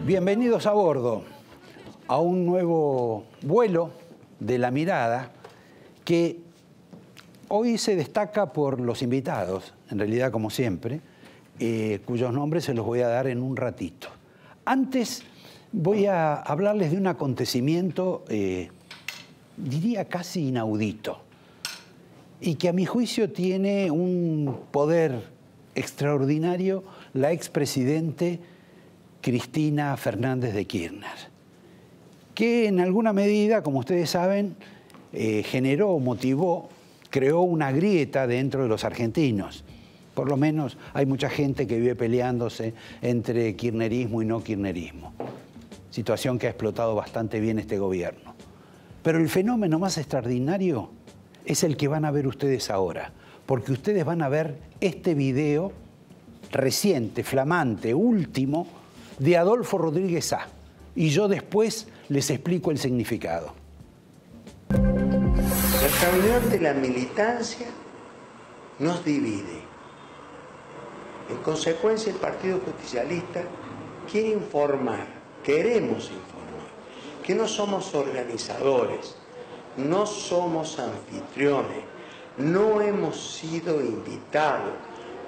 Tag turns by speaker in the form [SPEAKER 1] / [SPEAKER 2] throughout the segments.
[SPEAKER 1] Bienvenidos a bordo, a un nuevo vuelo de La Mirada que hoy se destaca por los invitados, en realidad como siempre, cuyos nombres se los voy a dar en un ratito. Antes voy a hablarles de un acontecimiento, diría casi inaudito, y que a mi juicio tiene un poder extraordinario la expresidente Cristina Fernández de Kirchner, que en alguna medida, como ustedes saben, generó, motivó, creó una grieta dentro de los argentinos. Por lo menos hay mucha gente que vive peleándose entre kirchnerismo y no kirchnerismo. Situación que ha explotado bastante bien este gobierno. Pero el fenómeno más extraordinario es el que van a ver ustedes ahora, porque ustedes van a ver este video reciente, flamante, último, de Adolfo Rodríguez Sá. Y yo después les explico el significado.
[SPEAKER 2] La reunión de la militancia nos divide. En consecuencia, el Partido Justicialista quiere informar, queremos informar, que no somos organizadores, no somos anfitriones, no hemos sido invitados,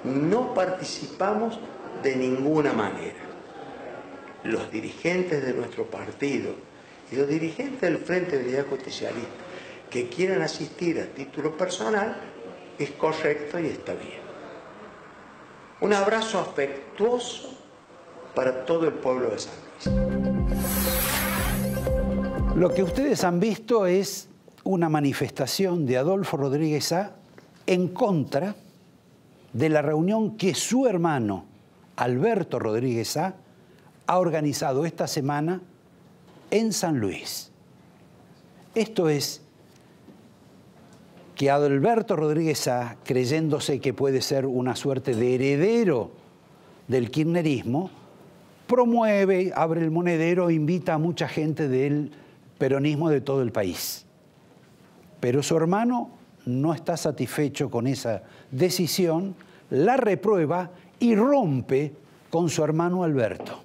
[SPEAKER 2] no participamos de ninguna manera. Los dirigentes de nuestro partido y los dirigentes del Frente de Unidad Justicialista que quieran asistir a título personal, es correcto y está bien. Un abrazo afectuoso para todo el pueblo de San Luis.
[SPEAKER 1] Lo que ustedes han visto es una manifestación de Adolfo Rodríguez Sá en contra de la reunión que su hermano, Alberto Rodríguez Sá, ha organizado esta semana en San Luis. Esto es que Alberto Rodríguez Sá, creyéndose que puede ser una suerte de heredero del kirchnerismo, promueve, abre el monedero, invita a mucha gente del peronismo de todo el país. Pero su hermano no está satisfecho con esa decisión, la reprueba y rompe con su hermano Alberto.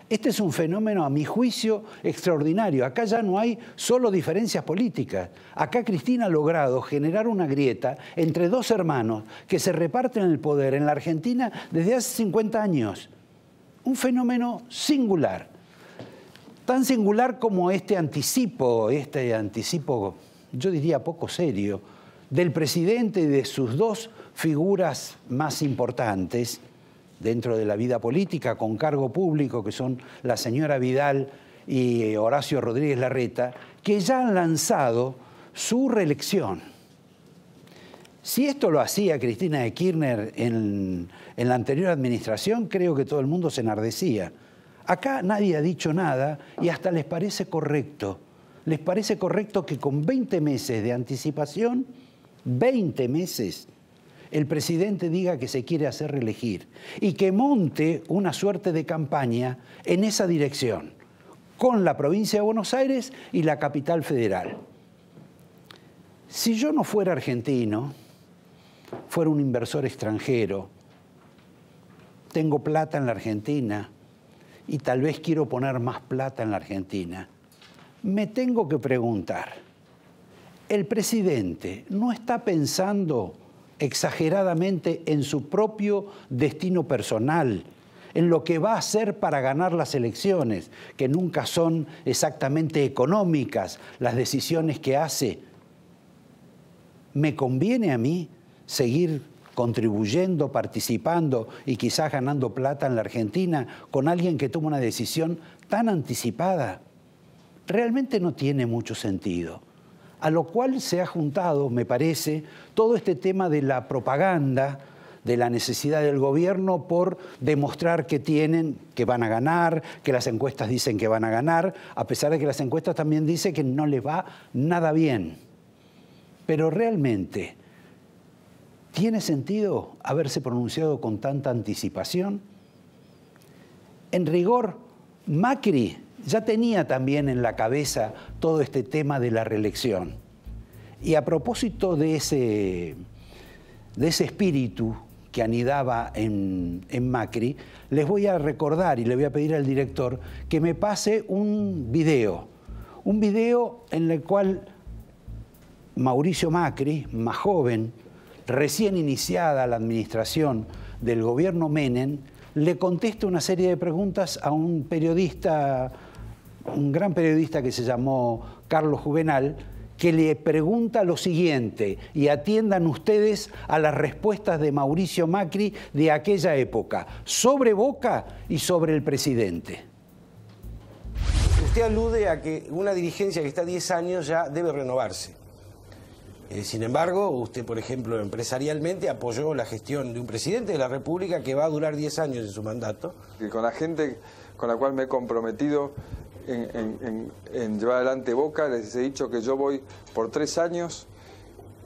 [SPEAKER 1] Este es un fenómeno, a mi juicio, extraordinario. Acá ya no hay solo diferencias políticas. Acá Cristina ha logrado generar una grieta entre dos hermanos que se reparten el poder en la Argentina desde hace 50 años. Un fenómeno singular. Tan singular como este anticipo, yo diría poco serio, del presidente y de sus dos figuras más importantes dentro de la vida política con cargo público, que son la señora Vidal y Horacio Rodríguez Larreta, que ya han lanzado su reelección. Si esto lo hacía Cristina de Kirchner en la anterior administración, creo que todo el mundo se enardecía. Acá nadie ha dicho nada y hasta les parece correcto. Les parece correcto que con 20 meses de anticipación, 20 meses, el presidente diga que se quiere hacer reelegir y que monte una suerte de campaña en esa dirección, con la provincia de Buenos Aires y la capital federal. Si yo no fuera argentino, fuera un inversor extranjero, tengo plata en la Argentina y tal vez quiero poner más plata en la Argentina, me tengo que preguntar, ¿el presidente no está pensando exageradamente en su propio destino personal, en lo que va a hacer para ganar las elecciones, que nunca son exactamente económicas las decisiones que hace? ¿Me conviene a mí seguir contribuyendo, participando y quizás ganando plata en la Argentina con alguien que toma una decisión tan anticipada? Realmente no tiene mucho sentido. A lo cual se ha juntado, me parece, todo este tema de la propaganda, de la necesidad del gobierno por demostrar que van a ganar, que las encuestas dicen que van a ganar, a pesar de que las encuestas también dicen que no les va nada bien. Pero realmente, ¿tiene sentido haberse pronunciado con tanta anticipación? En rigor, Macri ya tenía también en la cabeza todo este tema de la reelección. Y a propósito de ese espíritu que anidaba en Macri, les voy a recordar y le voy a pedir al director que me pase un video en el cual Mauricio Macri, más joven, recién iniciada la administración del gobierno Menem, le contesta una serie de preguntas a un periodista, un gran periodista que se llamó Carlos Juvenal, que le pregunta lo siguiente, y atiendan ustedes a las respuestas de Mauricio Macri de aquella época, sobre Boca y sobre el presidente.
[SPEAKER 3] Usted alude a que una dirigencia que está 10 años ya debe renovarse. Sin embargo, usted, por ejemplo, empresarialmente apoyó la gestión de un presidente de la República que va a durar 10 años en su mandato.
[SPEAKER 4] Y con la gente con la cual me he comprometido en llevar adelante Boca, les he dicho que yo voy por 3 años,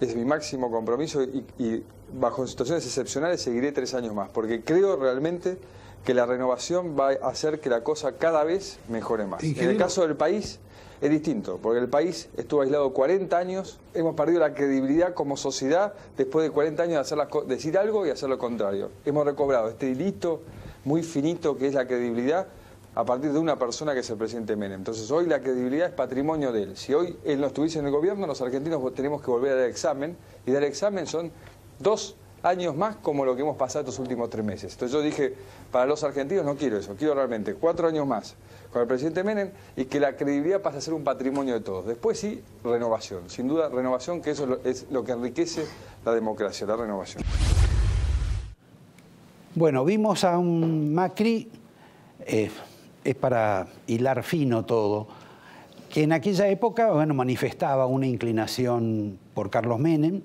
[SPEAKER 4] es mi máximo compromiso y bajo situaciones excepcionales seguiré 3 años más, porque creo realmente que la renovación va a hacer que la cosa cada vez mejore más. En el caso del país es distinto, porque el país estuvo aislado 40 años, hemos perdido la credibilidad como sociedad después de 40 años de decir algo y hacer lo contrario. Hemos recobrado este hilito muy finito que es la credibilidad a partir de una persona que es el presidente Menem. Entonces hoy la credibilidad es patrimonio de él. Si hoy él no estuviese en el gobierno, los argentinos tenemos que volver a dar examen, y dar examen son 2 años más como lo que hemos pasado estos últimos 3 meses. Entonces yo dije, para los argentinos no quiero eso, quiero realmente 4 años más con el presidente Menem y que la credibilidad pase a ser un patrimonio de todos. Después sí, renovación, sin duda renovación, que eso es lo que enriquece la democracia, la renovación.
[SPEAKER 1] Bueno, vimos a un Macri, es para hilar fino todo, que en aquella época, bueno, manifestaba una inclinación por Carlos Menem,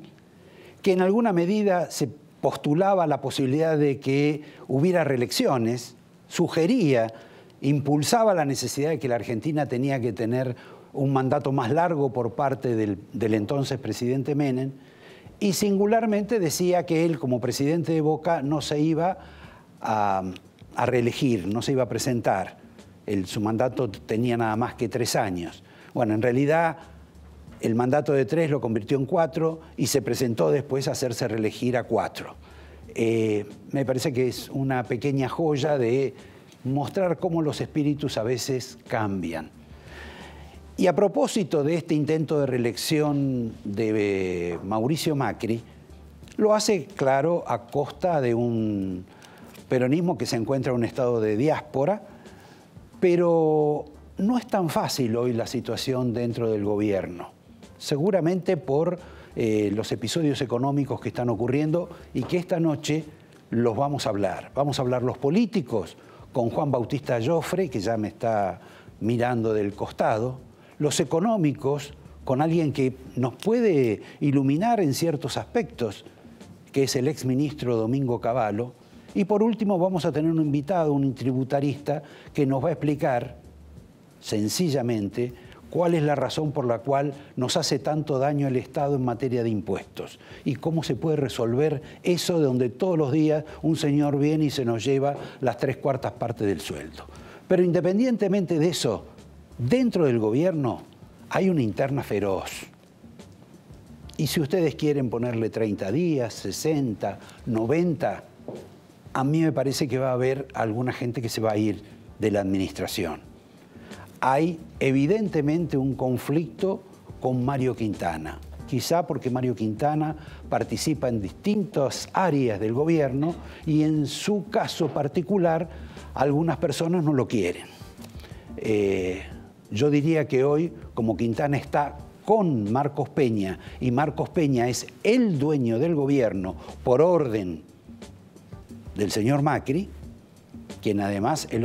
[SPEAKER 1] que en alguna medida se postulaba la posibilidad de que hubiera reelecciones, sugería, impulsaba la necesidad de que la Argentina tenía que tener un mandato más largo por parte del entonces presidente Menem, y singularmente decía que él, como presidente de Boca, no se iba a reelegir, no se iba a presentar. Su mandato tenía nada más que 3 años. Bueno, en realidad el mandato de 3 lo convirtió en 4 y se presentó después a hacerse reelegir a 4. Me parece que es una pequeña joya de mostrar cómo los espíritus a veces cambian. Y a propósito de este intento de reelección de Mauricio Macri, lo hace, claro, a costa de un peronismo que se encuentra en un estado de diáspora, pero no es tan fácil hoy la situación dentro del gobierno, seguramente por los episodios económicos que están ocurriendo y que esta noche los vamos a hablar. Vamos a hablar los políticos con Juan Bautista Joffre, que ya me está mirando del costado, los económicos con alguien que nos puede iluminar en ciertos aspectos, que es el exministro Domingo Cavallo, y por último vamos a tener un invitado, un tributarista, que nos va a explicar sencillamente cuál es la razón por la cual nos hace tanto daño el Estado en materia de impuestos y cómo se puede resolver eso de donde todos los días un señor viene y se nos lleva las 3/4 partes del sueldo. Pero independientemente de eso, dentro del gobierno hay una interna feroz. Y si ustedes quieren ponerle 30 días, 60, 90, a mí me parece que va a haber alguna gente que se va a ir de la administración. Hay evidentemente un conflicto con Mario Quintana, quizá porque Mario Quintana participa en distintas áreas del gobierno y en su caso particular algunas personas no lo quieren. Yo diría que hoy, como Quintana está con Marcos Peña y Marcos Peña es el dueño del gobierno por orden del señor Macri, quien además el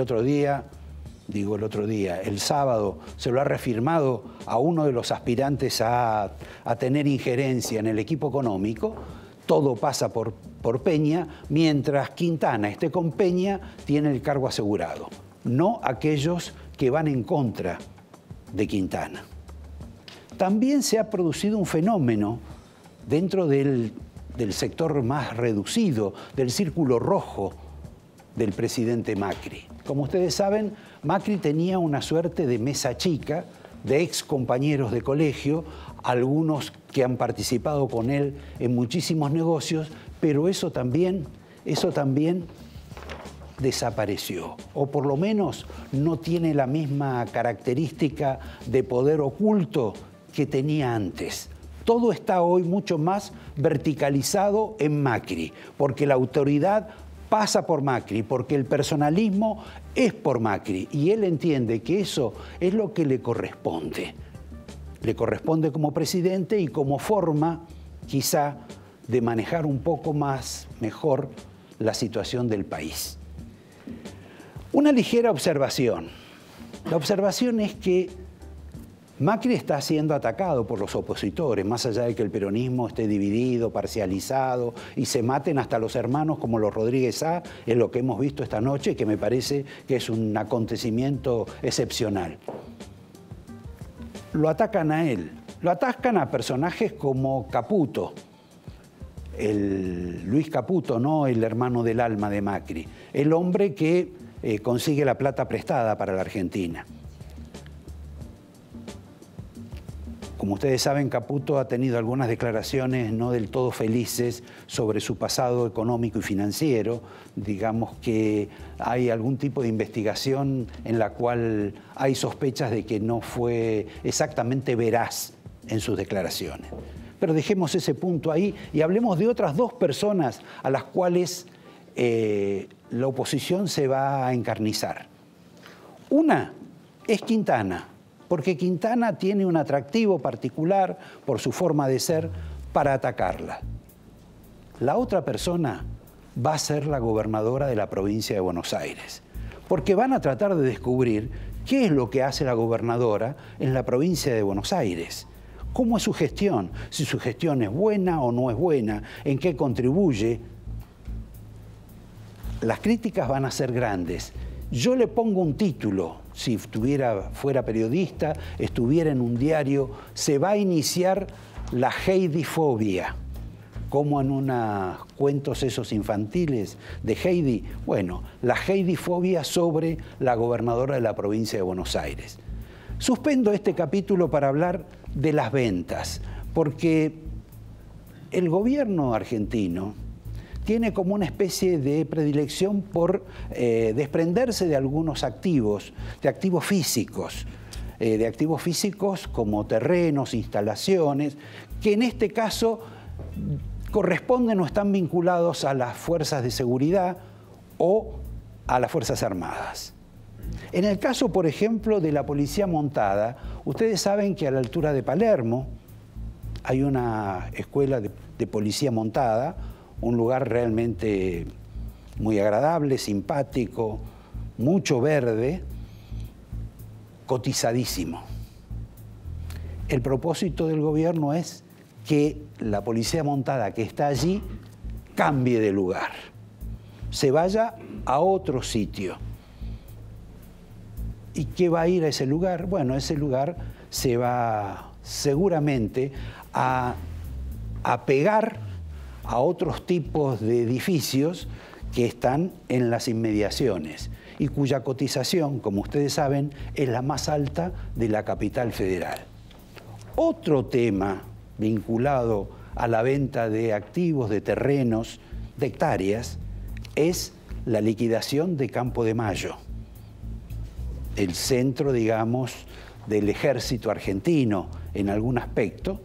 [SPEAKER 1] sábado se lo ha reafirmado a uno de los aspirantes a tener injerencia en el equipo económico, todo pasa por Peña, mientras Quintana esté con Peña, tiene el cargo asegurado, no aquellos que van en contra de Quintana. También se ha producido un fenómeno dentro del sector más reducido, del círculo rojo del presidente Macri. Como ustedes saben, Macri tenía una suerte de mesa chica de ex compañeros de colegio, algunos que han participado con él en muchísimos negocios, pero eso también eso también desapareció, o por lo menos no tiene la misma característica de poder oculto que tenía antes. Todo está hoy mucho más verticalizado en Macri, porque la autoridad pasa por Macri, porque el personalismo es por Macri, y él entiende que eso es lo que le corresponde. Le corresponde como presidente y como forma, quizá, de manejar un poco más, mejor, la situación del país. Una ligera observación. La observación es que Macri está siendo atacado por los opositores, más allá de que el peronismo esté dividido, parcializado y se maten hasta los hermanos como los Rodríguez Sá, es lo que hemos visto esta noche, que me parece que es un acontecimiento excepcional. Lo atacan a él, lo atacan a personajes como Caputo, Luis Caputo, no el hermano del alma de Macri, el hombre que consigue la plata prestada para la Argentina. Como ustedes saben, Caputo ha tenido algunas declaraciones no del todo felices sobre su pasado económico y financiero. Digamos que hay algún tipo de investigación en la cual hay sospechas de que no fue exactamente veraz en sus declaraciones. Pero dejemos ese punto ahí y hablemos de otras dos personas a las cuales la oposición se va a encarnizar. Una es Quintana, porque Quintana tiene un atractivo particular por su forma de ser para atacarla. La otra persona va a ser la gobernadora de la provincia de Buenos Aires, porque van a tratar de descubrir qué es lo que hace la gobernadora en la provincia de Buenos Aires. ¿Cómo es su gestión? Si su gestión es buena o no es buena, en qué contribuye. Las críticas van a ser grandes. Yo le pongo un título, si fuera periodista, estuviera en un diario, se va a iniciar la Heidifobia, como en unos cuentos esos infantiles de Heidi. Bueno, la Heidifobia sobre la gobernadora de la provincia de Buenos Aires. Suspendo este capítulo para hablar de las ventas, porque el gobierno argentino tiene como una especie de predilección por desprenderse de algunos activos, de activos físicos como terrenos, instalaciones, que en este caso corresponden o están vinculados a las fuerzas de seguridad o a las Fuerzas Armadas. En el caso, por ejemplo, de la policía montada, ustedes saben que a la altura de Palermo hay una escuela de policía montada, un lugar realmente muy agradable, simpático, mucho verde, cotizadísimo. El propósito del gobierno es que la policía montada que está allí cambie de lugar, se vaya a otro sitio. ¿Y qué va a ir a ese lugar? Bueno, ese lugar se va seguramente a pegar a otros tipos de edificios que están en las inmediaciones y cuya cotización, como ustedes saben, es la más alta de la capital federal. Otro tema vinculado a la venta de activos, de terrenos, de hectáreas, es la liquidación de Campo de Mayo, el centro, digamos, del ejército argentino en algún aspecto,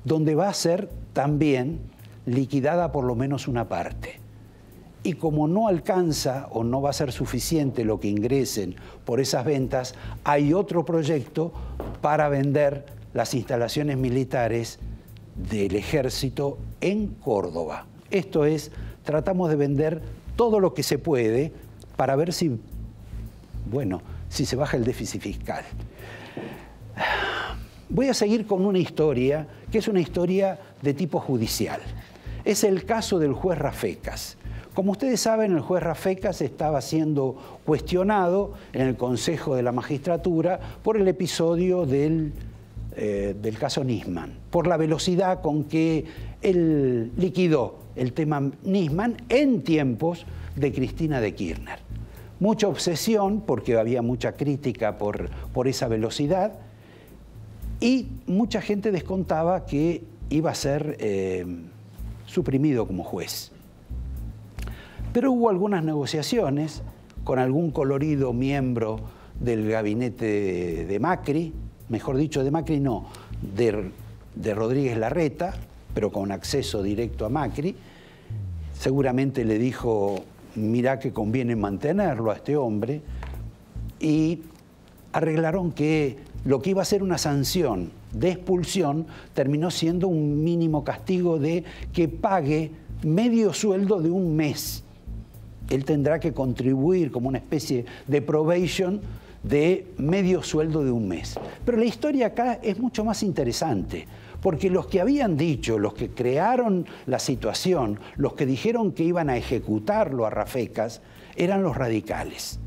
[SPEAKER 1] donde va a ser también liquidada por lo menos una parte. Y como no alcanza o no va a ser suficiente lo que ingresen por esas ventas, hay otro proyecto para vender las instalaciones militares del ejército en Córdoba. Esto es, tratamos de vender todo lo que se puede para ver si, bueno, si se baja el déficit fiscal. Voy a seguir con una historia que es una historia de tipo judicial. Es el caso del juez Rafecas. Como ustedes saben, el juez Rafecas estaba siendo cuestionado en el Consejo de la Magistratura por el episodio del caso Nisman, por la velocidad con que él liquidó el tema Nisman en tiempos de Cristina de Kirchner. Mucha obsesión, porque había mucha crítica por esa velocidad, y mucha gente descontaba que iba a ser suprimido como juez. Pero hubo algunas negociaciones con algún colorido miembro del gabinete de Macri, mejor dicho, de Macri no, de Rodríguez Larreta, pero con acceso directo a Macri. Seguramente le dijo, mirá que conviene mantenerlo a este hombre, y arreglaron que lo que iba a ser una sanción de expulsión terminó siendo un mínimo castigo de que pague medio sueldo de un mes. Él tendrá que contribuir como una especie de probation de medio sueldo de un mes. Pero la historia acá es mucho más interesante, porque los que habían dicho, los que crearon la situación, los que dijeron que iban a ejecutarlo a Rafecas, eran los radicales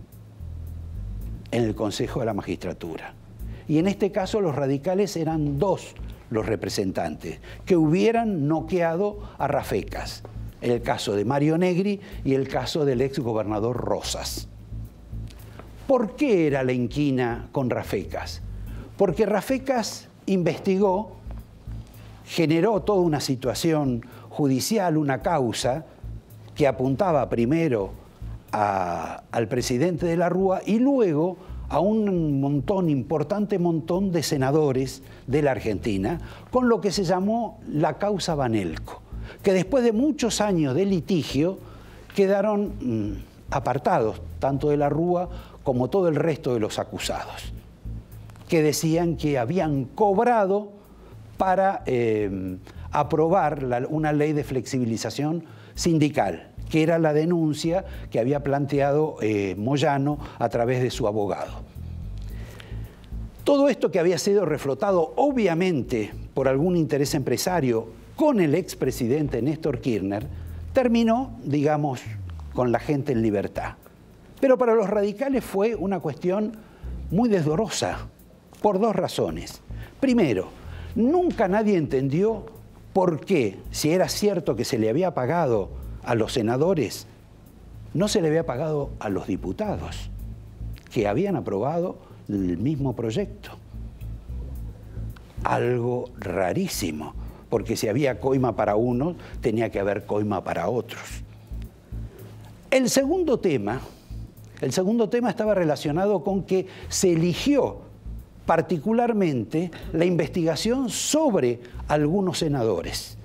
[SPEAKER 1] en el Consejo de la Magistratura. Y en este caso los radicales eran dos los representantes que hubieran noqueado a Rafecas. El caso de Mario Negri y el caso del ex gobernador Rosas. ¿Por qué era la inquina con Rafecas? Porque Rafecas investigó, generó toda una situación judicial, una causa que apuntaba primero al presidente de la Rúa y luego a un importante montón de senadores de la Argentina, con lo que se llamó la causa Banelco, que después de muchos años de litigio quedaron apartados, tanto de la Rúa como todo el resto de los acusados, que decían que habían cobrado para aprobar una ley de flexibilización sindical, que era la denuncia que había planteado Moyano a través de su abogado. Todo esto que había sido reflotado obviamente por algún interés empresario con el expresidente Néstor Kirchner, terminó, digamos, con la gente en libertad. Pero para los radicales fue una cuestión muy desdorosa, por dos razones. Primero, nunca nadie entendió por qué, si era cierto que se le había pagado a los senadores, no se le había pagado a los diputados, que habían aprobado el mismo proyecto. Algo rarísimo, porque si había coima para unos, tenía que haber coima para otros. El segundo tema estaba relacionado con que se eligió particularmente la investigación sobre algunos senadores,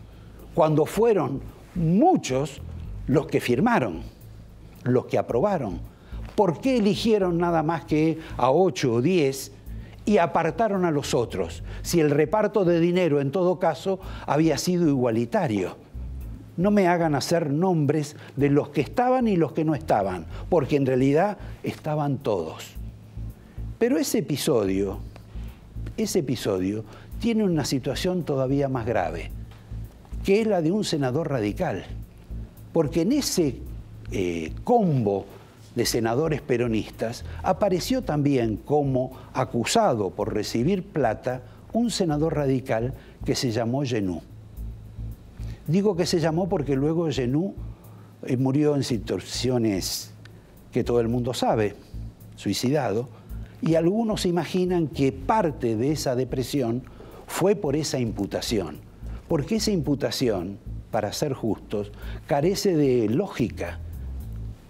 [SPEAKER 1] cuando fueron muchos los que firmaron, los que aprobaron. ¿Por qué eligieron nada más que a 8 o 10 y apartaron a los otros, si el reparto de dinero en todo caso había sido igualitario? No me hagan hacer nombres de los que estaban y los que no estaban, porque en realidad estaban todos. Pero ese episodio tiene una situación todavía más grave, que es la de un senador radical. Porque en ese combo de senadores peronistas apareció también como acusado por recibir plata un senador radical que se llamó Genú. Digo que se llamó porque luego Genú murió en situaciones que todo el mundo sabe, suicidado, y algunos imaginan que parte de esa depresión fue por esa imputación, porque esa imputación, para ser justos, carece de lógica.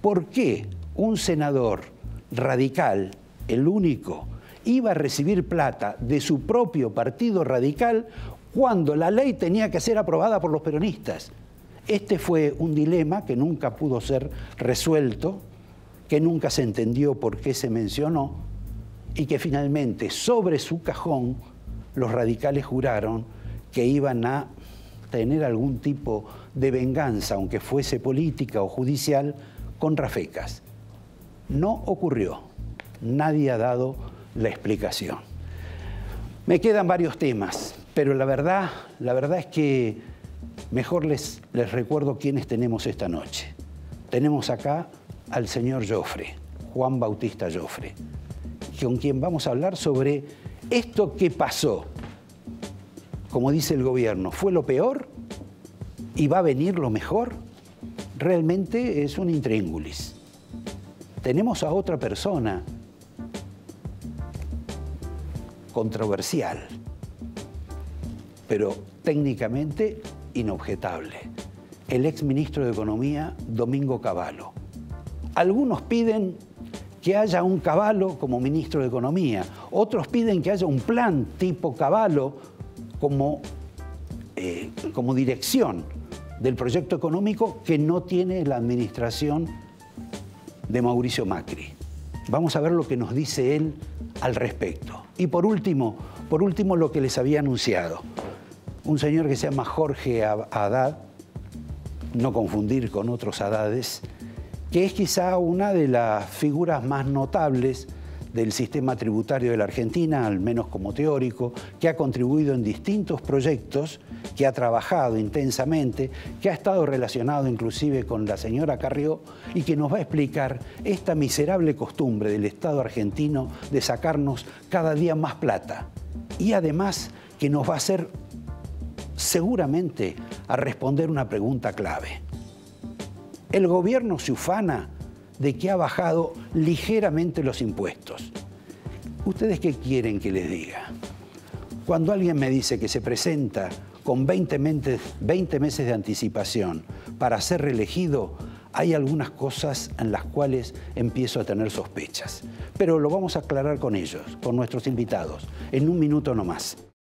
[SPEAKER 1] ¿Por qué un senador radical, el único, iba a recibir plata de su propio partido radical cuando la ley tenía que ser aprobada por los peronistas? Este fue un dilema que nunca pudo ser resuelto, que nunca se entendió por qué se mencionó y que finalmente sobre su cajón los radicales juraron que iban a tener algún tipo de venganza, aunque fuese política o judicial, con Rafecas. No ocurrió. Nadie ha dado la explicación. Me quedan varios temas, pero la verdad es que mejor les recuerdo quiénes tenemos esta noche. Tenemos acá al señor Joffre, Juan Bautista Joffre, con quien vamos a hablar sobre esto que pasó. Como dice el gobierno, ¿fue lo peor y va a venir lo mejor? Realmente es un intríngulis. Tenemos a otra persona controversial, pero técnicamente inobjetable, el exministro de Economía, Domingo Cavallo. Algunos piden que haya un Cavallo como ministro de Economía, otros piden que haya un plan tipo Cavallo como dirección del proyecto económico que no tiene la administración de Mauricio Macri. Vamos a ver lo que nos dice él al respecto. Y por último lo que les había anunciado. Un señor que se llama Jorge Haddad, no confundir con otros Haddades, que es quizá una de las figuras más notables del sistema tributario de la Argentina, al menos como teórico, que ha contribuido en distintos proyectos, que ha trabajado intensamente, que ha estado relacionado inclusive con la señora Carrió y que nos va a explicar esta miserable costumbre del Estado argentino de sacarnos cada día más plata. Y además que nos va a hacer seguramente a responder una pregunta clave. El gobierno se ufana de que ha bajado ligeramente los impuestos. ¿Ustedes qué quieren que les diga? Cuando alguien me dice que se presenta con 20 meses de anticipación para ser reelegido, hay algunas cosas en las cuales empiezo a tener sospechas. Pero lo vamos a aclarar con ellos, con nuestros invitados, en un minuto nomás.